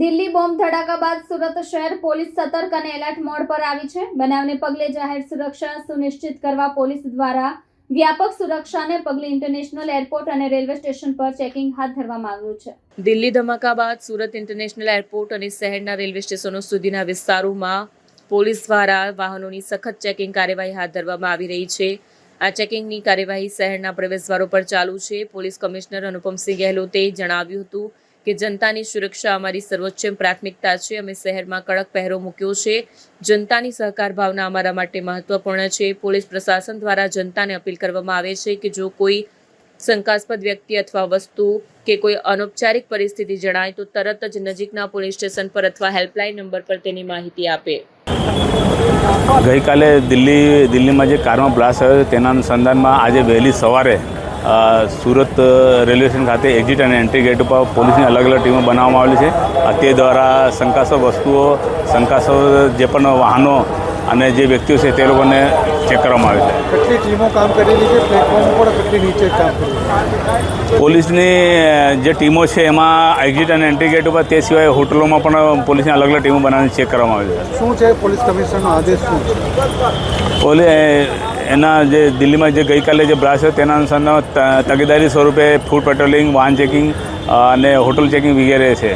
Delhi bomb ધડાકા બાદ સુરત શહેર police સતર્ક અને એલર્ટ મોડ પર આવી છે। બનાવને પગલે જાહેર સુરક્ષા સુનિશ્ચિત કરવા પોલીસ દ્વારા વ્યાપક સુરક્ષાને પગલે ઇન્ટરનેશનલ એરપોર્ટ અને રેલવે સ્ટેશન પર ચેકિંગ હાથ ધરવામાં આવ્યું છે। દિલ્હી ધમાકા બાદ સુરત ઇન્ટરનેશનલ એરપોર્ટ અને શહેરના રેલવે સ્ટેશનો સુધીના વિસ્તારોમાં પોલીસ દ્વારા વાહનોની સખત ચેકિંગ કાર્યવાહી હાથ ધરવામાં આવી રહી છે। આ ચેકિંગની કાર્યવાહી શહેરના પ્રવેશદ્વારો પર ચાલુ છે। પોલીસ કમિશનર અનુપમસિંહ ગેહલોતે જણાવ્યું હતું કે જનતાની સુરક્ષા અમારી સર્વોચ્ચ પ્રાથમિકતા છે। અમે શહેરમાં કડક પહેરો મૂક્યો છે। જનતાની સહકાર ભાવના અમારા માટે મહત્વપૂર્ણ છે। પોલીસ પ્રશાસન દ્વારા જનતાને અપીલ કરવામાં આવે છે કે જો કોઈ શંકાસ્પદ વ્યક્તિ અથવા વસ્તુ કે કોઈ અનૌપચારિક પરિસ્થિતિ જણાય તો તરત જ નજીકના પોલીસ સ્ટેશન પર અથવા હેલ્પલાઇન નંબર પર તેની માહિતી આપે। ગઈકાલે દિલ્હીમાં જે કારમાં બ્લાસ્ટ થયો તેના અનુસંધાનમાં આજે વહેલી સવારે સુરત રેલવે સ્ટેશન ખાતે એક્ઝિટ અને એન્ટ્રી ગેટ ઉપર પોલીસની અલગ અલગ ટીમો બનાવવામાં આવેલી છે। તે દ્વારા શંકાસ્પદ વસ્તુઓ, શંકાસ્પદ જે પણ વાહનો અને જે વ્યક્તિઓ છે તે લોકોને ચેક કરવામાં આવે છે। કેટલી ટીમો કામ કરેલી છે, પ્લેટફોર્મ પર કેટલી નીચે કામ કરેલી? પોલીસની જે ટીમો છે એમાં એક્ઝિટ અને એન્ટ્રી ગેટ ઉપર, તે સિવાય હોટલોમાં પણ પોલીસની અલગ અલગ ટીમો બનાવીને ચેક કરવામાં આવે છે। શું છે પોલીસ કમિશનરનો આદેશ શું છે? એના જે દિલ્હીમાં જે ગઈકાલે જે બ્લાસ્ટ થયો તેના અનુસંધાનમાં તકેદારી સ્વરૂપે ફૂડ પેટ્રોલિંગ, વાહન ચેકિંગ અને હોટલ ચેકિંગ વગેરે છે।